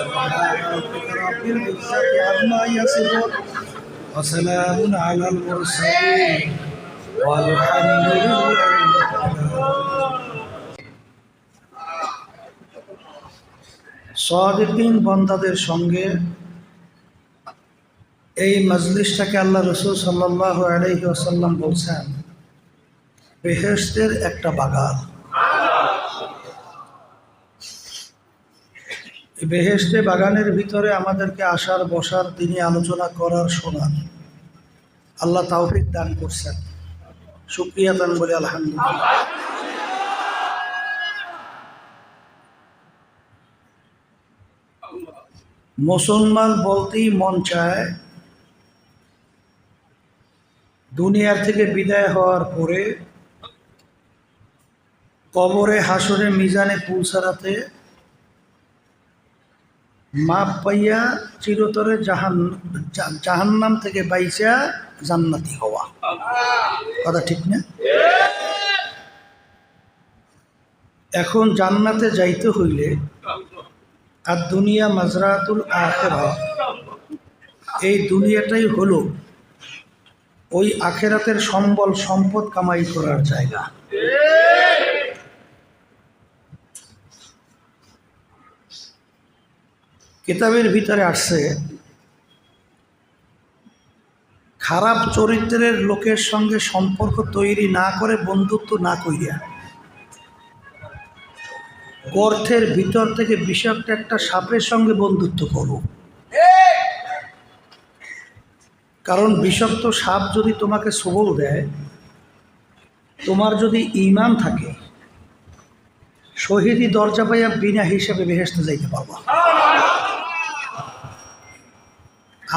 رب العزة عما يصفون وسلام على المرسلين والحمد لله। সাদিকিন বান্দাদের সঙ্গে এই মজলিসটাকে আল্লাহ রাসূল সাল্লাল্লাহু আলাইহি ওয়াসাল্লাম বলছেন বেহেশতের একটা বাগান। এই বেহেশতে বাগানের ভিতরে আমাদেরকে আসার বসার, তিনি আলোচনা করার, শোনার আল্লাহ তাওফিক দান করছেন। শুকরিয়া দান বলে আলহামদুলিল্লাহ। মুসলমান বলতেই মন চায় দুনিয়ার থেকে বিদায় হওয়ার পরে কবরে, হাসরে, মিজানে পৌঁছাতে মাপ পাইয়া চিরতরে জাহান্নাম থেকে বাইচা জান্নাতি হওয়া। কথা ঠিক না? এখন জান্নাতে যাইতে হইলে আর দুনিয়া মাজরাতুল আখিরা, এই দুনিয়াটাই হলো ওই আখিরাতের সম্বল সম্পদ কামাই করার জায়গা। কিতাবের ভিতরে আসছে খারাপ চরিত্রের লোকের সঙ্গে সম্পর্ক তৈরি না করে, বন্ধুত্ব না কইরা, গর্তের ভিতর থেকে বিষাক্ত একটা সাপের সঙ্গে বন্ধুত্ব করো। কারণ বিষাক্ত সাপ যদি তোমাকে সবল দেয়, তোমার যদি ঈমান থাকে, শহীদি দরজা পাইয়া বিনা হিসাবে বেহেশতে যাইতে পারবা।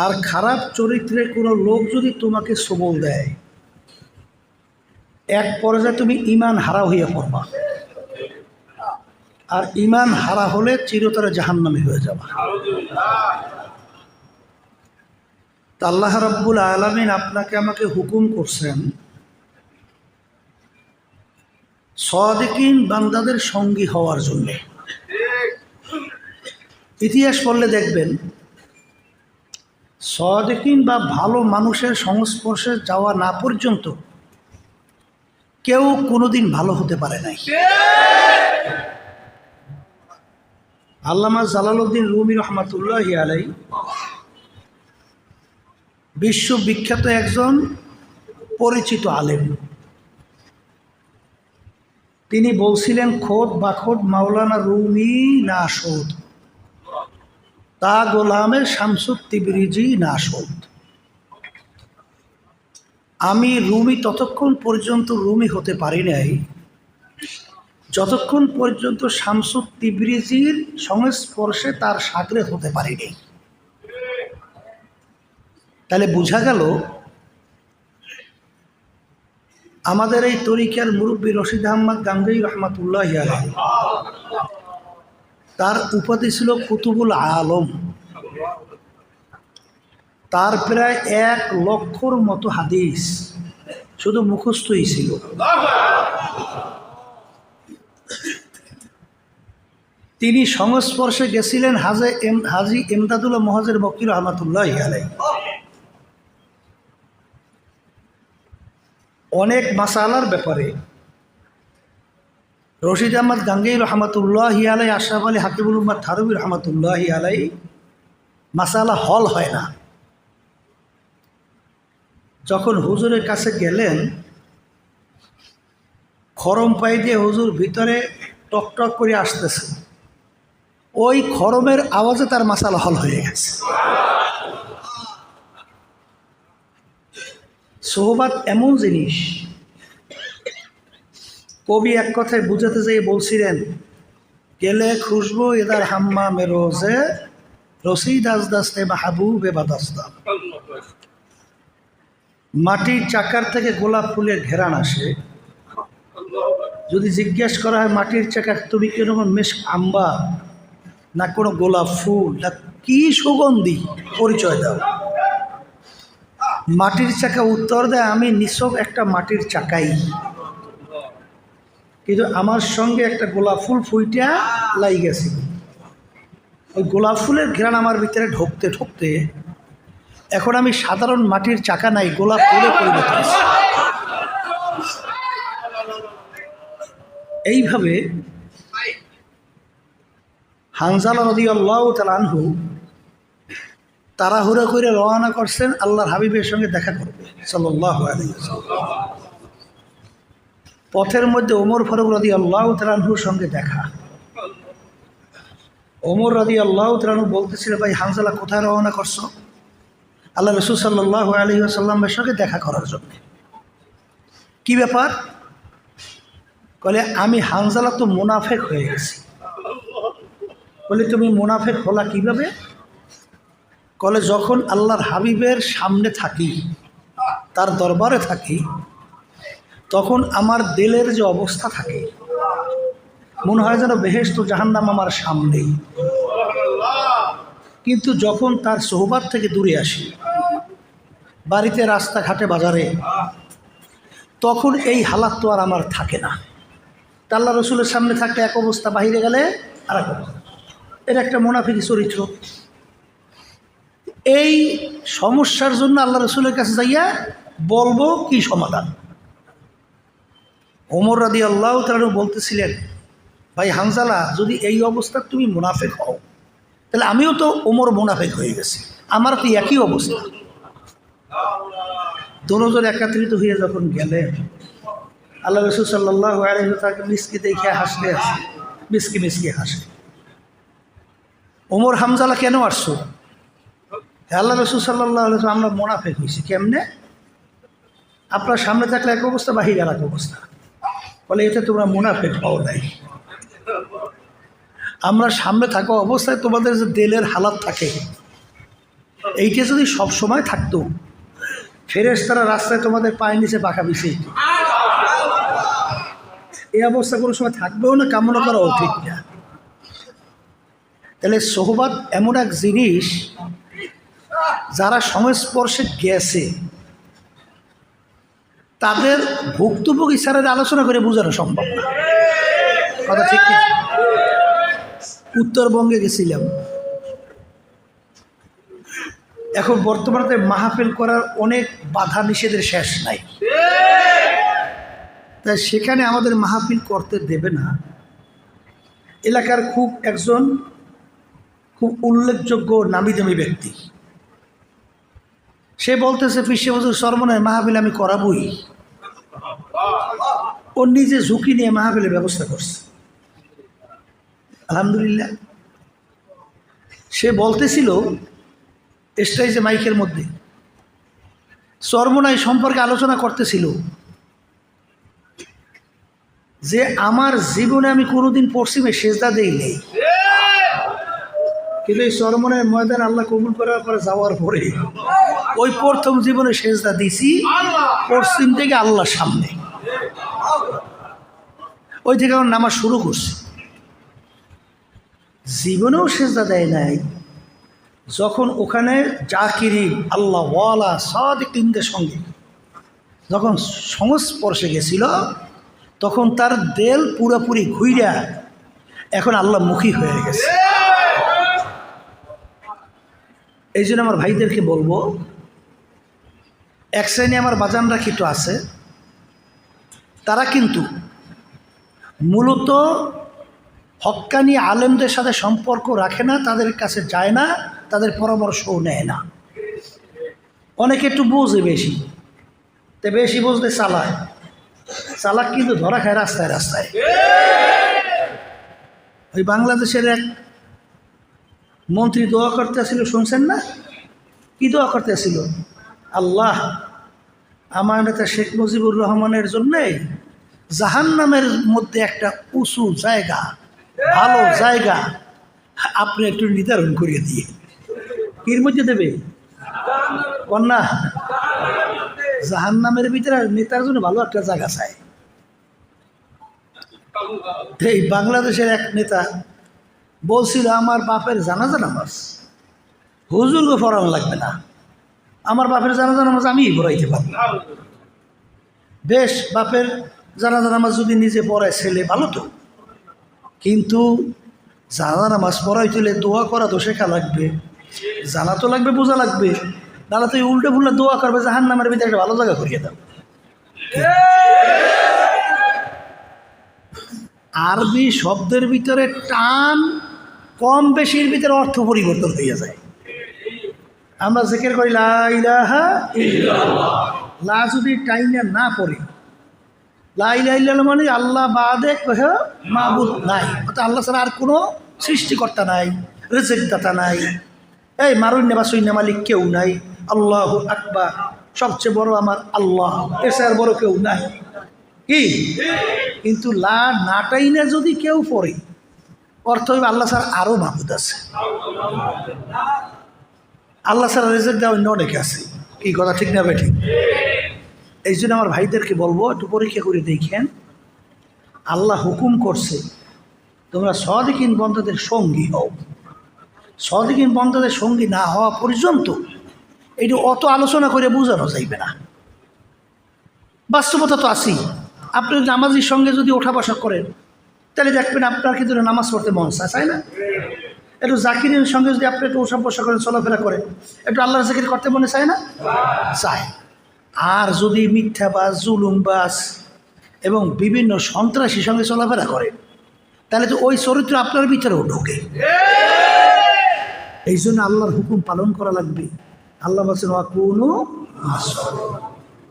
আর খারাপ চরিত্রে কোনো লোক যদি তোমাকে সবল দেয়, এক পর্যায়ে তুমি ঈমান হারা হইয়া পড়বা। আর ঈমান হারা হলে চিরতরে জাহান্নামী হয়ে যাবা। তা আল্লাহ রাব্বুল আলামিন আপনাকে আমাকে হুকুম করছেন সাদিকিন বান্দাদের সঙ্গী হওয়ার জন্যে। ইতিহাস পড়লে দেখবেন সাদিকিন বা ভালো মানুষের সংস্পর্শে যাওয়া না পর্যন্ত কেউ কোনোদিন ভালো হতে পারে নাই। আল্লামা জালালউদ্দিন রুমি রহমাতুল্লাহি আলাইহি বিশ্ববিখ্যাত একজন পরিচিত আলেম। তিনি বলছিলেন, খোদ বাখোদ মাওলানা রুমি না শোধ, তা গোলামের শামসুত তিবরিজি না শোধ। আমি রুমি ততক্ষণ পর্যন্ত রুমি হতে পারি নাই যতক্ষণ পর্যন্ত শামসুত তিবরিজির সংস্পর্শে তার সাগরে হতে পারিনি। তাহলে বোঝা গেল আমাদের এই তরিকার মুরব্বী রশিদ আহমদ গাঙ্গুহি রহমাতুল্লাহি আলাইহি, তার উপাধি ছিল কুতুবুল আলম। তার প্রায় 1 লক্ষর মতো হাদিস শুধু মুখস্থই ছিল। তিনি সংস্পর্শে গেছিলেন হাজী ইমদাদুল্লাহ মুহাজির মক্কি রহমাতুল্লাহি আলাইহি। অনেক মাসালার ব্যাপারে রশিদ আহমদ গাঙ্গুহি রহমাতুল্লাহি আলাইহি, আশরাফ আলী হাকিমুল উম্মাহ থানভী রহমাতুল্লাহি আলাইহি মাসালা হল হয় না। যখন হুজুরের কাছে গেলেন, খরম পাই দিয়ে হুজুর ভিতরে টকটক করে আসতেছে, ওই খরমের আওয়াজে তার মাসালা হল হয়ে গেছে। সোহবাত এমন জিনিস, কবি এক কথায় বুঝাতে যেয়ে বলছিলেন, গেলে খুশবু এদার হাম্মা মেরোজে রসিদ আজদাস্তে মাহবুবে বাদাস্তা। মাটির চাকার থেকে গোলাপ ফুলের ঘেরান আসে। যদি জিজ্ঞেস করা হয় মাটির চাকা তুমি কিরকম মেশ আম্বা না কোনো গোলাপ ফুল না কি সুগন্ধি, পরিচয় দাও। মাটির চাকা উত্তর দেয়, আমি নিছক একটা মাটির চাকাই, কিন্তু আমার সঙ্গে একটা গোলাপ ফুল ফুইটা লাই গেছে। ওই গোলাপ ফুলের ঘ্রাণ আমার ভিতরে ঢুকতে ঢুকতে এখন আমি সাধারণ মাটির চাকা নাই, গোলাপ ফুলে পরিণত হয়েছি। এইভাবে হানজালা রাদিয়াল্লাহু তাআলা আনহু তাড়াহুড়া করে রওনা করছেন আল্লাহর হাবিবের সঙ্গে দেখা করবে সাল্লাল্লাহু আলাইহি ওয়াসাল্লাম। পথের মধ্যে ওমর ফারুক রাদিয়াল্লাহু তাআলা আনহুর সঙ্গে দেখা। ওমর রাদিয়াল্লাহু তাআলা আনহু বলতেছিল, ভাই হানজালা কোথায় রওনা করছো? আল্লাহ রাসূল সাল্লাল্লাহু আলাইহি ওয়াসাল্লামের সঙ্গে দেখা করার জন্য। কি ব্যাপার? বলে আমি হানজালা তো মুনাফিক হয়ে গেছি। বলে তুমি মুনাফিক হলা কিভাবে? বলে যখন আল্লাহর হাবিবের সামনে থাকি, তার দরবারে থাকি, তখন আমার দিলের যে অবস্থা থাকে মনে হয় যেন বেহেশত জাহান্নাম আমার সামনেই। কিন্তু যখন তার সোহবত থেকে দূরে আসি, বাড়িতে, রাস্তাঘাটে, বাজারে, তখন এই হালাত তো আর আমার থাকে না। তা আল্লাহ রসুলের সামনে থাকলে এক অবস্থা, বাহিরে গেলে আর এক অবস্থা। এটা একটা মুনাফিকি চরিত্র। এই সমস্যার জন্য আল্লাহ রসুলের কাছে যাইয়া বলবো কি সমাধান? ওমর রাদিয়াল্লাহু তাআলা বলতেছিলেন, ভাই হানজালা, যদি এই অবস্থা তুমি মুনাফিক হও, তাহলে আমিও তো ওমর মুনাফিক হয়ে গেছি, আমার তো একই অবস্থা। দুজন একত্রিত হয়ে যখন গেলেন, আল্লাহ রাসূল সাল্লাল্লাহু আলাইহি ওয়াসাল্লাম মিসকি দেখে হাসতে আছে, মিসকি মিসকি হাসে। ওমর, হানজালা কেন আসছো? আল্লাহ রাসূল সাল্লাল্লাহু আলাইহি ওয়াসাল্লাম, আমরা মুনাফিক হয়েছি। কেমনে? আপনার সামনে থাকলে এক অবস্থা, বাহিরে আর এক অবস্থা। বলে এটা তোমরা মুনাফিক হও নাই। আমরা সামনে থাকা অবস্থায় তোমাদের যে দিলের হালাত থাকে, এইটা যদি সব সময় থাকতো, ফেরেশতারা রাস্তায় তোমাদের পায়ের নিচে পাখা বিছিয়ে দিত। এই অবস্থা কোনো সময় থাকবেও না, কামনা করাও ঠিক না। তাহলে সোহবত এমন এক জিনিস, যারা সংস্পর্শে গেছে তাদের ভুক্তভোগী ছাড়া আলোচনা করে বোঝানো সম্ভব না। কথা ঠিক কি? উত্তরবঙ্গে গেছিলাম, এখন বর্তমানে মাহফিল করার অনেক বাধা নিষেধের শেষ নাই, তাই সেখানে আমাদের মাহফিল করতে দেবে না। এলাকার একজন খুব উল্লেখযোগ্য নামি দামি ব্যক্তি, সে বলতেছে, পিসে হুজুর চরমনায় মাহফিল আমি করাবই। ও নিজে ঝুঁকি নিয়ে মাহফিলের ব্যবস্থা করছে, আলহামদুলিল্লাহ। সে বলতেছিল স্টেজে মাইকের মধ্যে চরমনাই সম্পর্কে আলোচনা করতেছিল যে আমার জীবনে আমি কোনোদিন পশ্চিমে সেজদা দেই নেই, কিন্তু এই চরমনাই ময়দান আল্লাহ কবুল করার পরে যাওয়ার পরে ওই প্রথম জীবনে সেজদা দিছি পশ্চিম থেকে আল্লাহর সামনে। ওই থেকে আমার নামাজ শুরু করছে। জীবনেও সেজদা দেয় নাই। যখন ওখানে জাকিরিন, আল্লাহ ওয়ালা, সাদিকিনদের সঙ্গে যখন সংস্পর্শে গেছিল, তখন তার দেল পুরোপুরি ঘুইরা এখন আল্লাহ মুখী হয়ে গেছে। এই জন্য আমার ভাইদেরকে বলবো, এক শ্রেণী আমার বাজানরা কিন্তু আছে, তারা কিন্তু মূলত হক্কানি আলেমদের সাথে সম্পর্ক রাখে না, তাদের কাছে যায় না, তাদের পরামর্শও নেয় না। অনেকে একটু বোঝে বেশি, তো বেশি বুঝতে চালায়, চালাক কিন্তু ধরা খায় রাস্তায় রাস্তায়। ওই বাংলাদেশের এক মন্ত্রী দোয়া করতে আসছিল, শুনছেন না? কি দোয়া করতে আসছিল? আল্লাহ, আমার নেতা শেখ মুজিবুর রহমানের জন্যে জাহান্নামের মধ্যে একটা উঁচু জায়গা, ভালো জায়গা আপনি একটু নির্ধারণ করিয়ে দিয়ে। কির মধ্যে দেবে? কন্যা জাহান্নামের ভিতরে নেতার জন্য ভালো একটা জায়গা চাই। এই বাংলাদেশের এক নেতা বলছিল, আমার বাপের জানাজা নামাজ হুজুরকে পড়ানো লাগবে না, আমার বাপের জানাজা নামাজ আমিই পড়াইতে পারবো। বেশ, বাপের জানাজা নামাজ যদি নিজে পড়ায় ছেলে, ভালো তো, কিন্তু জানা নামাজ পড়াই তুলে দোয়া করা তো শেখা লাগবে, জানা তো লাগবে, বোঝা লাগবে, নাহলে তুই উল্টে ফুললে দোয়া করবে জাহান্নামের ভিতরে একটা ভালো জায়গা করিয়ে দাও। আরবি শব্দের ভিতরে টান কম বেশির ভিতরে অর্থ পরিবর্তন হয়ে যায়। আমরা জিকির করি লা ইলাহা ইল্লাল্লাহ, লা যদি টাইনা না পড়ি, লা ইলাহা ইল্লাল্লাহ মানে আল্লাহ বাদে কেহ মাবুদ নাই, অর্থাৎ আল্লাহ ছাড়া আর কোনো সৃষ্টিকর্তা নাই, রিজিকদাতা নাই, এই মারুন নেবাসুইনা মালিক কেউ নাই, আল্লাহু আকবার, সবচেয়ে বড় আমার আল্লাহ, এছাড়া বড় কেউ নাই। কি কিন্তু লা নাটাইনা যদি কেউ পড়ে, অর্থ হইবে আল্লাহ ছাড়া আরও মাবুদ আছে, আল্লাহ ছাড়া রিজিক দেওয়া অন্য অনেকে আছে। কি কথা ঠিক না বেঠিক? এই জন্য আমার ভাইদেরকে বলবো একটু পরীক্ষা করে দেখেন, আল্লাহ হুকুম করছে তোমরা সাদিকিন বান্দাদের সঙ্গী হও। সাদিকিন বান্দাদের সঙ্গী না হওয়া পর্যন্ত এইটা অত আলোচনা করে বোঝানো যাইবে না। বাস্তবতা তো আছেই। আপনি নামাজির সঙ্গে যদি ওঠা বসা করেন তাহলে দেখবেন আপনার কিন্তু নামাজ পড়তে মন চায় না? একটু জাকিরের সঙ্গে যদি আপনি একটু ওঠা বসা করেন, চলাফেরা করেন, একটু আল্লাহর জিকির করতে মনে চায় না? চায়। আর যদি মিথ্যাবাজ, জুলুমবাজ এবং বিভিন্ন সন্ত্রাসীর সঙ্গে চলাফেরা করেন তাহলে তো ওই চরিত্র আপনার ভিতরেও ঢোকে। এই জন্য আল্লাহর হুকুম পালন করা লাগবে। আল্লাহ বলছেন ওয়াকুনু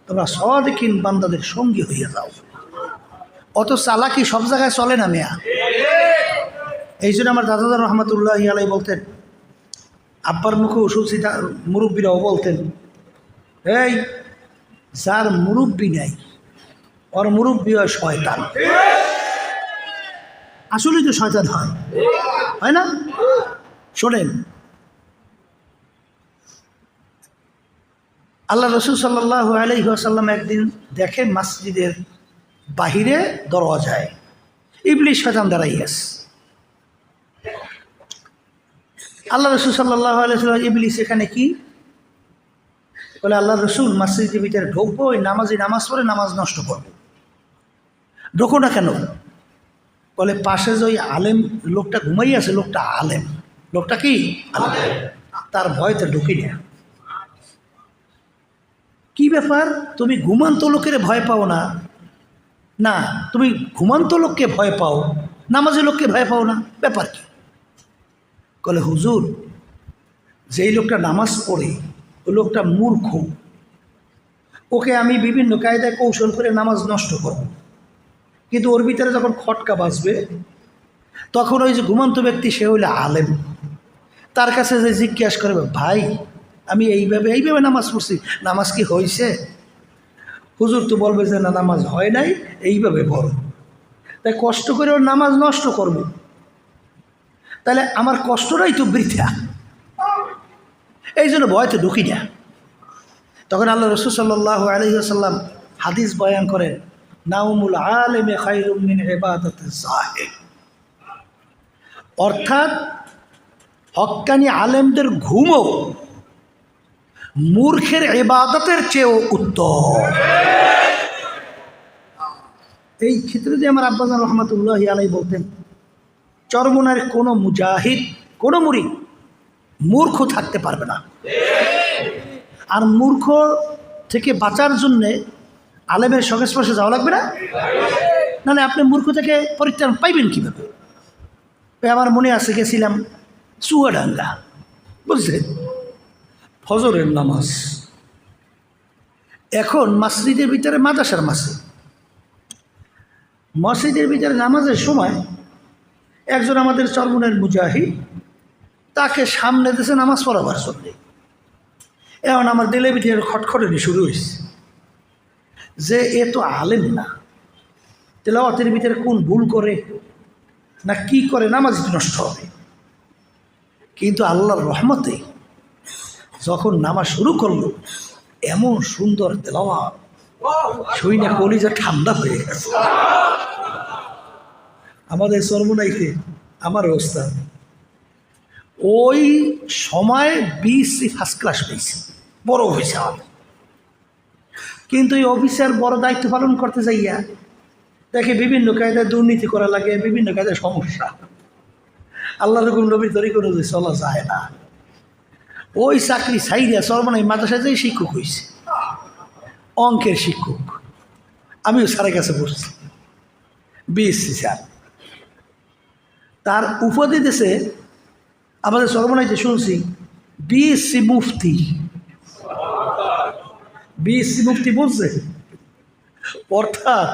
তোমরা সাদিকিন বান্দাদের সঙ্গী হইয়া যাও। অত চালাকি সব জায়গায় চলে না মেয়া। এই জন্য আমার দাদা রহমতুল্লাহ আলাই বলতেন, আব্বার মুখে সুচিতা মুরব্বীরাও বলতেন, এই যার মুরব্বী নাই ওর মুরব্বী হয় শয়তান। আসলেই তো শয়তান হয় না? শোনেন, আল্লাহ রসুল সাল্লাল্লাহু আলাইহি ওয়াসাল্লাম একদিন দেখে মসজিদের বাহিরে দরওয়াজায় ইবলিস শয়তান দাঁড়াইয়া আছে। আল্লাহ রসুল সাল্লাল্লাহু আলাইহি ওয়াসাল্লাম, ইবলিস এখানে কি? বলে আল্লাহ রসুল মসজিদের ভিতরে ঢুকবো, ওই নামাজ পড়ে নামাজ নষ্ট করবো। ঢোকো না কেন? বলে পাশে যে ওই আলেম লোকটা ঘুমাই আছে, লোকটা আলেম। লোকটা কি আলেম, তার ভয়তে ঢুকি না। কি ব্যাপার, তুমি ঘুমান্ত লোকের ভয় পাও না? না, তুমি ঘুমান্ত লোককে ভয় পাও, নামাজি লোককে ভয় পাও না, ব্যাপার কি? বলে হুজুর, যেই লোকটা নামাজ পড়ে ওই লোকটা মূর্খ, ওকে আমি বিভিন্ন কায়দায় কৌশল করে নামাজ নষ্ট করব, কিন্তু ওর ভিতরে যখন খটকা বাজবে তখন ওই যে ঘুমান্ত ব্যক্তি সে হইলে আলেম, তার কাছে যে জিজ্ঞাসা করবে, ভাই আমি এইভাবে নামাজ পড়ছি, নামাজ কি হয়েছে? হুজুর তো বলবে যে না, নামাজ হয় নাই, এইভাবে পড়ো। তাই কষ্ট করে ওর নামাজ নষ্ট করব, তাহলে আমার কষ্টটাই তো বৃথা। এই জন্য ভয়তে ঢুকি না। তখন আল্লাহ রসুল সাল্লাল্লাহু আলাইহি ওয়াসাল্লাম হাদিস বয়ান করেন, নাউমুল আলেমে খায়রুম মিন ইবাদাতিজ জাহিদ। অর্থাৎ হক্কানি আলেমদের ঘুমও মূর্খের ইবাদতের চেয়েও উত্তম। এই ক্ষেত্রে যে আমার আব্বাজান রহমতুল্লাহ আলাই বলতেন, চরমনার কোনো মুজাহিদ, কোনো মুরিদ মূর্খ থাকতে পারবে না। আর মূর্খ থেকে বাঁচার জন্যে আলেমের সংস্পর্শে যাওয়া লাগবে না? নাহলে আপনি মূর্খ থেকে পরিত্রাণ পাইবেন কীভাবে? আমার মনে আছে, গেছিলাম চুয়াডাঙ্গা, বুঝলেন, ফজরের নামাজ। এখন মসজিদের ভিতরে মাদ্রাসার মসজিদের ভিতরে নামাজের সময় একজন আমাদের চরমনের মুজাহিদ তাকে সামনে দিয়েছে নামাজ পড়াবার জন্যে। এখন আমার দিলের ভিতরে খটখটানি শুরু হয়েছে যে এ তো আলেম না, তেলাওয়াতের ভিতরে কোন ভুল করে না কি করে নামাজ নষ্ট হবে। কিন্তু আল্লাহর রহমতে যখন নামাজ শুরু করলো, এমন সুন্দর তেলাওয়াত, শুই না কলিজা ঠান্ডা হয়ে গেছে। আমাদের চরমনাইতে আমার অবস্থা, ওই সময় বিসি ফার্স্ট ক্লাস পেয়েছি, বড় অফিসার। কিন্তু এই অফিসার বড় দায়িত্ব পালন করতে যাইয়া দেখে বিভিন্ন কায়দায় দুর্নীতি করা লাগে, বিভিন্ন কায়দায় সমস্যা। আল্লাহ রকম নবীর তরিকা অনুযায়ী চলা যায় না। ওই চাকরি সাইরিয়া সর্বনাই মাদ্রাসায় যেই শিক্ষক হয়েছে, অঙ্কের শিক্ষক। আমিও স্যারের কাছে বসছি, বিএসসি স্যার। তার উপাধি দেশে আমাদের সর্বনাই যে শুনছি বিএসসি মুফতি। বিএসসি মুফতি বলছে, অর্থাৎ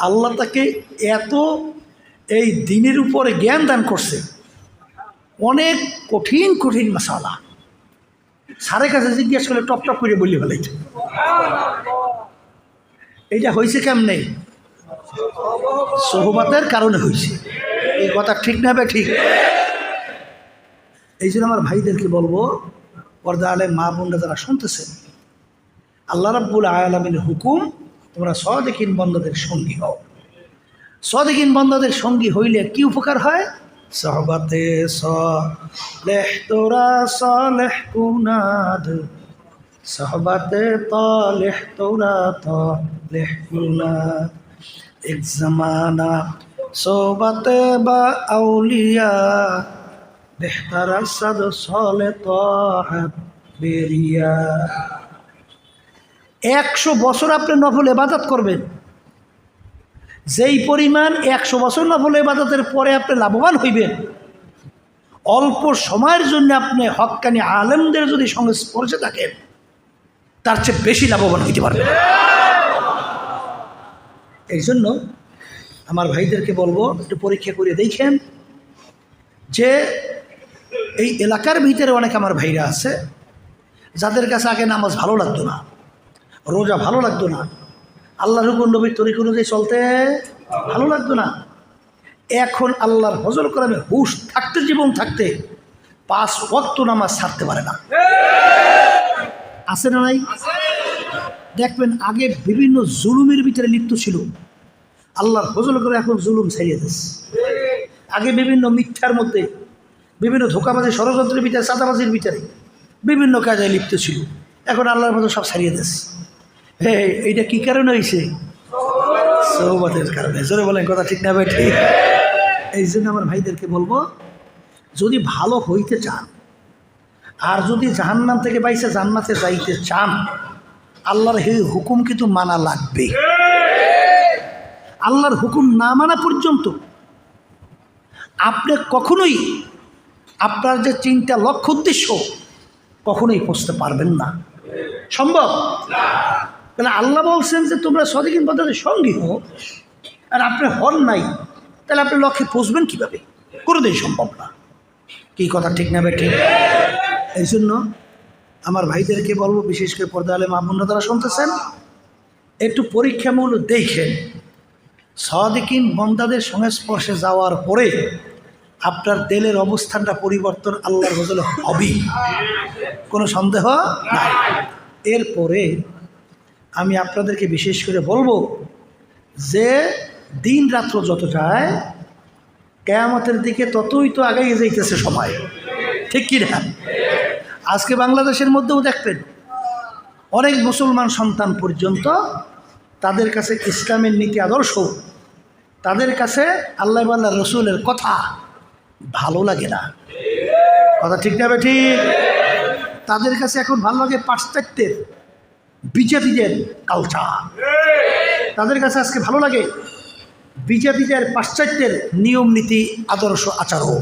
আল্লাহ তাকে এত এই দিনের উপরে জ্ঞান দান করছে, অনেক কঠিন কঠিন মাসালা স্যারের কাছে জিজ্ঞেস করলে টপ টপ করে বললে ফেলাইছে। এইটা হয়েছে কেমনে? সোহবাতের কারণে হয়েছে। এই কথা ঠিক না বে ঠিক? এই জন্য আমার ভাইদেরকে বলবো, পর্দা আলেম মা বোনরা যারা শুনতেছেন, আল্লাহ রাব্বুল আলামিনের হুকুম, তোমরা সাদিকিন বান্দাদের সঙ্গী হও। সাদিকিন বান্দাদের সঙ্গী হইলে কি উপকার হয়? সহবাতে সালেহ তোরা সালেহ কুনাদ, সহবাতে তালেহ তোরা তালেহ কুনাদ। এক জামানা সোহবাতে বা আউলিয়া, বেহতার সাদ সালে তাহাত বেরিয়া। 100 বছর আপনি নফল ইবাদত করবেন, যেই পরিমাণ 100 বছর নফল ইবাদতের পরে আপনি লাভবান হইবেন, অল্প সময়ের জন্য আপনি হক্কানি আলেমদের যদি সংস্পর্শে থাকেন, তার চেয়ে বেশি লাভবান হইতে পারবেন। এই জন্য আমার ভাইদেরকে বলবো, একটু পরীক্ষা করে দেখেন যে এই এলাকার ভিতরে অনেক আমার ভাইরা আছে যাদের কাছে আগে নামাজ ভালো লাগতো না, রোজা ভালো লাগতো না, আল্লাহর হুকুম নবীর তরিকা অনুযায়ী চলতে ভালো লাগতো না। এখন আল্লাহর হজর কোরআনে হুশ থাকতে, জীবন থাকতে 5 ওয়াক্ত নামাজ ছাড়তে পারে না। আছে না নাই? দেখবেন আগে বিভিন্ন জুলুমের ভিতরে লিপ্ত ছিল, আল্লাহর হজর করে এখন জুলুম ছাড়িয়ে দিচ্ছে। আগে বিভিন্ন মিথ্যার মধ্যে, বিভিন্ন ধোঁকাবাজি ষড়যন্ত্রের ভিতরে, চাঁদাবাজির ভিতরে বিভিন্ন কাজে লিপ্ত ছিল, এখন আল্লাহর মতো সব ছাড়িয়ে দিচ্ছে। হ্যাঁ, এইটা কী কারণে হয়েছে? সোহবতের কারণে। জোরে বলেন, কথা ঠিক না ভাই? ঠিক। এই জন্য আমার ভাইদেরকে বলবো, যদি ভালো হইতে চান আর যদি জাহান্নাম থেকে বাইসে জান্নাতে যাইতে চান, আল্লাহর এই হুকুম কিন্তু মানা লাগবে। আল্লাহর হুকুম না মানা পর্যন্ত আপনি কখনোই আপনার যে চিন্তা, লক্ষ্য, উদ্দেশ্য কখনোই পৌঁছতে পারবেন না। সম্ভব? তাহলে আল্লাহ বলছেন যে তোমরা সাদিকিন বান্দাদের সঙ্গী হও, আর আপনি হন নাই, তাহলে আপনি লক্ষ্যে পৌঁছবেন কীভাবে? কোনোদিন সম্ভব না। কি কথা ঠিক না? ঠিক। এই জন্য আমার ভাইদেরকে বলবো, বিশেষ করে পর্দা আলেম মা বোনরা যারা শুনতেছেন, একটু পরীক্ষামূলক দেখেন, সাদিকিন বান্দাদের সংস্পর্শে যাওয়ার পরে আপনার দিলের অবস্থানটা পরিবর্তন আল্লাহর ফজলে হবেই, কোনো সন্দেহ নাই। এরপরে আমি আপনাদেরকে বিশেষ করে বলবো যে দিন রাত্র যত যায়, কিয়ামতের দিকে ততই তো আগাই যাইতেছে সময়, ঠিক কি না? আজকে বাংলাদেশের মধ্যেও দেখবেন অনেক মুসলমান সন্তান পর্যন্ত তাদের কাছে ইসলামের নীতি আদর্শ, তাদের কাছে আল্লাহ আল্লাহ রসুলের কথা ভালো লাগে না। কথা ঠিক না? ঠিক। তাদের কাছে এখন ভালো লাগে পাশ্চাত্যের বিজাতিদের কালচার, তাদের কাছে আজকে ভালো লাগে বিজাতিদের পাশ্চাত্যের নিয়ম নীতি আদর্শ আচারও।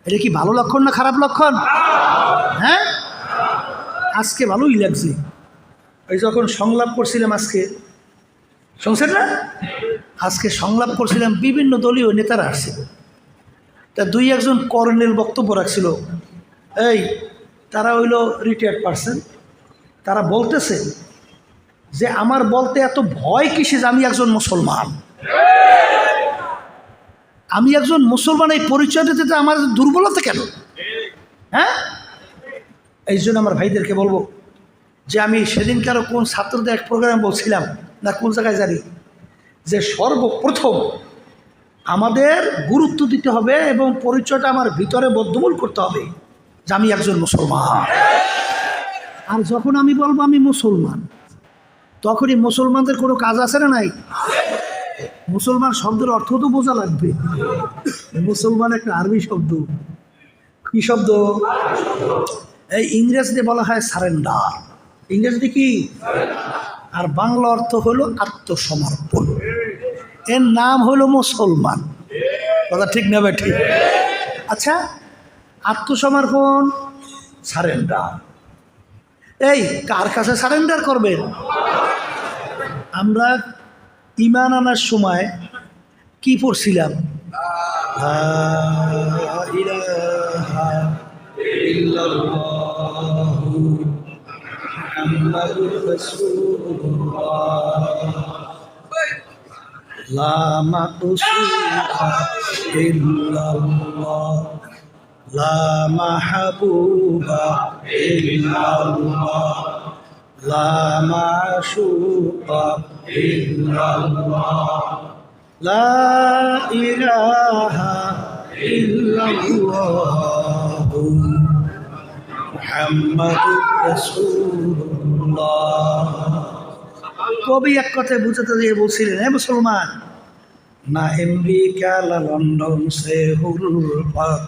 এটা কি ভালো লক্ষণ না খারাপ লক্ষণ? হ্যাঁ, আজকে ভালোই লাগছে। ওই যখন সংলাপ করছিলাম, আজকে শুনছেন না, আজকে সংলাপ করছিলাম, বিভিন্ন দলীয় নেতারা আসছিল, তা 2-1 কর্নেল বক্তব্য রাখছিল। এই তারা হইল রিটায়ার্ড পারসন, তারা বলতেছে যে আমার বলতে এত ভয় কিসে যে আমি একজন মুসলমান, আমি একজন মুসলমান, এই পরিচয় দিতে আমার দুর্বলতা কেন? হ্যাঁ, এই জন্য আমার ভাইদেরকে বলবো যে আমি সেদিনকারও কোন ছাত্রদের এক প্রোগ্রামে বলছিলাম না, কোন জায়গায় জানি, যে সর্বপ্রথম আমাদের গুরুত্ব দিতে হবে এবং পরিচয়টা আমার ভিতরে বদ্ধমূল করতে হবে যে আমি একজন মুসলমান। আর যখন আমি বলবো আমি মুসলমান, তখনই মুসলমানদের কোনো কাজ আছে না নাই? মুসলমান শব্দের অর্থ তো বোঝা লাগবে। মুসলমান একটা আরবি শব্দ। কি শব্দ? এই ইংরেজিতে বলা হয় সারেন্ডার। ইংরেজিতে কি? আর বাংলা অর্থ হলো আত্মসমর্পণ। এর নাম হলো মুসলমান। কথা ঠিক না ঠিক? আচ্ছা, আত্মসমর্পণ, সারেন্ডার, এই কার কাছে সারেন্ডার করবেন? আমরা ঈমান আনার সময় কি পড়ছিলাম? লা ইলাহা ইল্লাল্লাহু মুহাম্মাদুর রাসূলুল্লাহ লা মাকসুদা ইল্লাল্লাহ লা মাহবুবা ইল্লাল্লাহ লা মাশুকা ইল্লাল্লাহ লা ইলাহা ইল্লাল্লাহু মুহাম্মাদুর রাসূলুল্লাহ। কবি এক কথায় বুঝাতে দিয়ে বলছিলেন, হে মুসলমান, না আমেরিকা লা লন্ডন সে হুরফাত,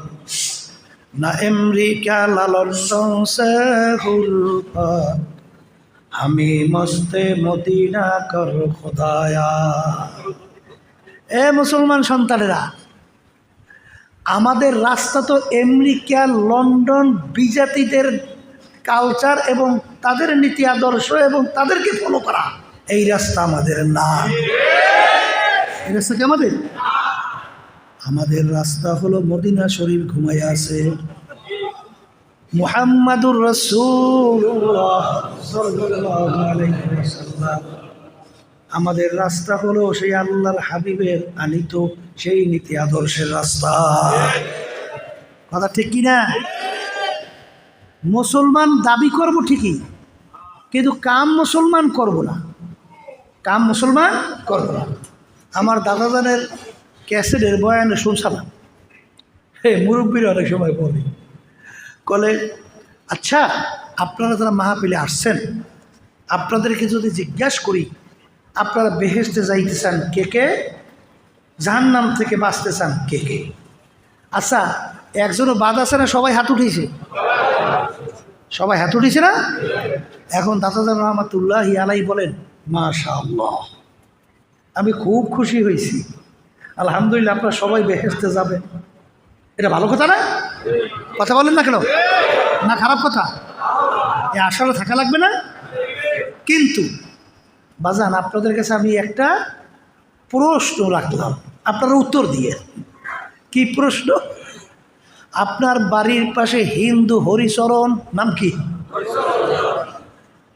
না আমেরিকা লা লন্ডন সে হুরফাত, আমি মস্তে মদিনা কর খোদায়া। এ মুসলমান সন্তানেরা, আমাদের রাস্তা তো আমেরিকা লন্ডন বিজাতিদের কালচার এবং তাদের নীতি আদর্শ এবং তাদেরকে ফলো করা, এই রাস্তা আমাদের না। এই রাস্তা কি আমাদের? আমাদের রাস্তা হলো মদিনা শরীফ ঘুমাইয়া আছে, মুহাম্মাদুর রাসূলুল্লাহ সাল্লাল্লাহু আলাইহি ওয়াসাল্লাম। আমাদের রাস্তা হলো সেই আল্লাহর হাবিবের আনিত সেই নীতি আদর্শের রাস্তা। কথা ঠিক কিনা? মুসলমান দাবি করব ঠিকই, কিন্তু কাম মুসলমান করব না। কাম মুসলমান করব না। আমার দাদাজানের ক্যাসেটের বয়ানে শুনছিলাম, মুরব্বীরা অনেক সময় বলে, আচ্ছা আপনারা যারা মাহফিলে আসছেন, আপনাদেরকে যদি জিজ্ঞাসা করি আপনারা বেহেশতে যাইতে চান কে কে, জাহান্নাম থেকে বাঁচতে চান কে কে? আচ্ছা, একজনও বাদ আছে না? সবাই হাত উঠেছে, সবাই হাত উঠেছে না? এখন দাদাজান রহমাতুল্লাহি আলাইহি বলেন, মাশাআল্লাহ, আমি খুব খুশি হয়েছি, আলহামদুলিল্লাহ, আপনারা সবাই বেহেশতে যাবেন। এটা ভালো কথা না? কথা বলেন না কেন? না খারাপ কথা? এ আশাটা থাকা লাগবে না? কিন্তু বাজান, আপনাদের কাছে আমি একটা প্রশ্ন রাখলাম, আপনারা উত্তর দিয়ে। কি প্রশ্ন? আপনার বাড়ির পাশে হিন্দু হরিচরণ, নাম কি?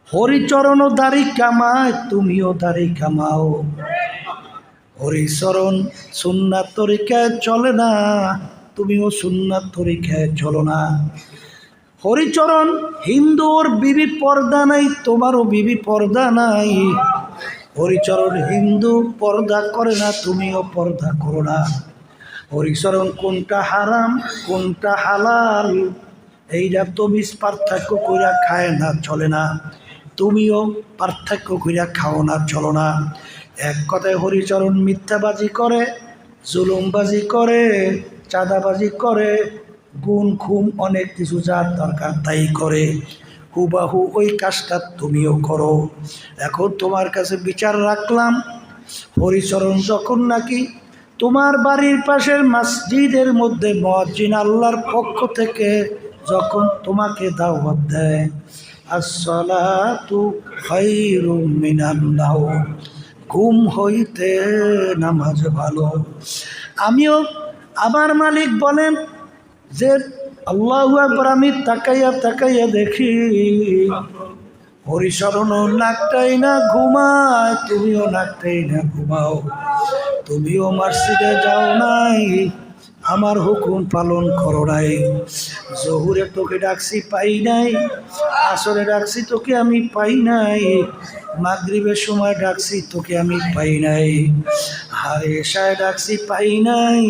হরিচরণও দাড়ি কামায়, তুমিও দাড়ি কামাও। হরিচরণ সুন্নাত তরিকায় চলে না, তুমিও সুন্নাত তরিকায় চলো না। হরিচরণ হিন্দুর বিবি পর্দা নাই, তোমারও বিবি পর্দা নাই। হরিচরণ হিন্দু পর্দা করে না, তুমিও পর্দা করো না। হরিচরণ কোনটা হারাম কোনটা হালাল এইটা তুমি পার্থক্য কইরা খায় না, চলে না। তুমিও পার্থক্য কইরা খাও না, চলো না। এক কথায় হরিচরণ মিথ্যাবাজি করে, জুলুমবাজি করে, চাঁদাবাজি করে, গুণ খুম অনেক কিছু যার দরকার তাই করে। হুবাহু ওই কাজটা তুমিও করো। এখন তোমার কাছে বিচার রাখলাম, হরিচরণ যখন নাকি তোমার বাড়ির পাশের মসজিদের মধ্যে মুয়াজ্জিন আল্লাহর পক্ষ থেকে যখন তোমাকে দাওয়াত দেয়, আসসালাতু খায়রুম মিনান নাওম, ঘুম হইতে নামাজ ভালো। আমিও আমার মালিক বলেন যে আল্লাহু আকবার, আমি তাকাইয়া তাকাইয়া দেখি হরিচরণও নাকটাই না ঘুমায়, তুমিও নাকটাই না ঘুমাও। তুমিও মসজিদে যাও নাই, আমার হুকুম পালন করো নাই। জহুরে তোকে ডাকছি পাই নাই, আসরে ডাকছি তোকে আমি পাই নাই, মাগরিবের সময় ডাকছি তোকে আমি পাই নাই, আর এশায় ডাকছি পাই নাই।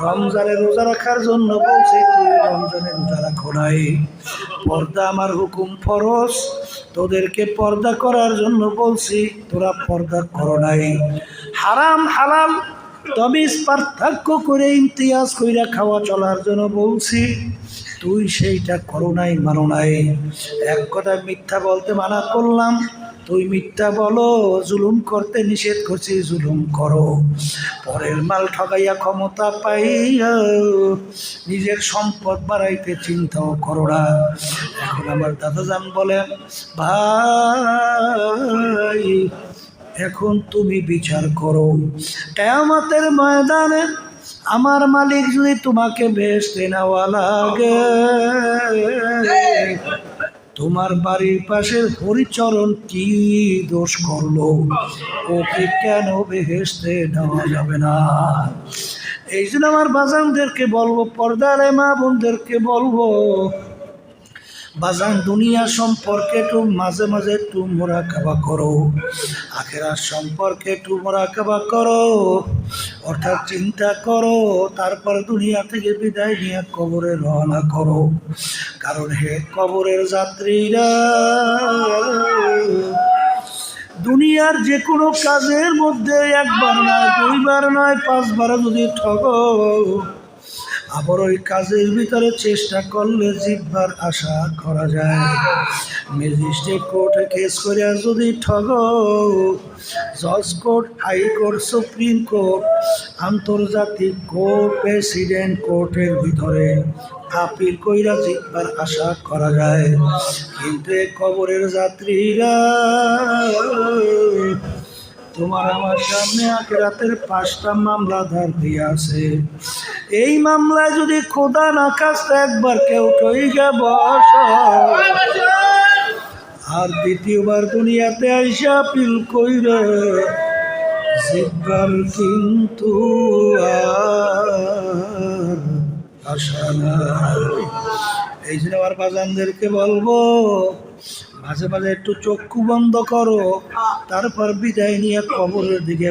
রমজানে রোজা রাখার জন্য বলছে, তুই রমজানে রোজা রাখো নাই। পর্দা আমার হুকুম ফরজ, তোদেরকে পর্দা করার জন্য বলছি, তোরা পর্দা করো নাই। হারাম হালাল তমিজ পার্থক্য করে ইমতিয়াজ কইরা খাওয়া চলার জন্য বলছি, তুই সেইটা করো নাই, মানো নাই। এক কথা মিথ্যা বলতে মানা করলাম, তুই মিথ্যা বলো। জুলুম করতে নিষেধ করছি, জুলুম করো। পরের মাল ঠগাইয়া ক্ষমতা পাইয়া নিজের সম্পদ বাড়াইতে চিন্তাও করো না। এখন আমার দাদাজান বলেন, ভাই এখন তুমি বিচার করো, কিয়ামতের ময়দানে আমার মালিক যদি তোমাকে বেহেশতে নেওয়া লাগে, তোমার বাড়ির পাশের হরিচরণ কি দোষ করলো, ওকে কেন বেহেশতে নেওয়া যাবে না? এই জন্য আমার বাজানদেরকে বলবো, পর্দার মা বোনদেরকে বলবো, বাজান দুনিয়া সম্পর্কে একটু মাঝে মাঝে একটু মোরাকাবা করো, আখিরাত সম্পর্কে একটু মোরাকাবা করো, অর্থাৎ চিন্তা করো। তারপর দুনিয়া থেকে বিদায় নিয়ে কবরে রওনা করো। কারণ হে কবরের যাত্রীরা, দুনিয়ার যে কোনো কাজের মধ্যে একবার নয়, দুইবার নয়, পাঁচবার যদি ঠগো, আবার ওই কাজের ভিতরে চেষ্টা করলে জিতবার আশা করা যায়। ম্যাজিস্ট্রেট কোর্টে কেস করে যদি ঠগো, জজ কোর্ট, হাইকোর্ট, সুপ্রিম কোর্ট, আন্তর্জাতিক কোর্ট, প্রেসিডেন্ট কোর্টের ভিতরে আপিল কইরা জিতবার আশা করা যায়। কিন্তু এই কবরের যাত্রীরা, তোমার আমার সামনে আখিরাতের 5টা মামলা ধার দিয়ে আছে। এই মামলায় যদি খোদা না খাস্তে একবার কেউ ঠইগা বস, আর দ্বিতীয়বার দুনিয়াতে আইসা আপিল কইরে জিতবার কিন্তু আর আশা নাই। এই জন্য আমার বাজানদেরকে বলবো, মাঝে মাঝে একটু চক্ষু বন্ধ করো, তারপর বিদায় নিয়ে কবরের দিকে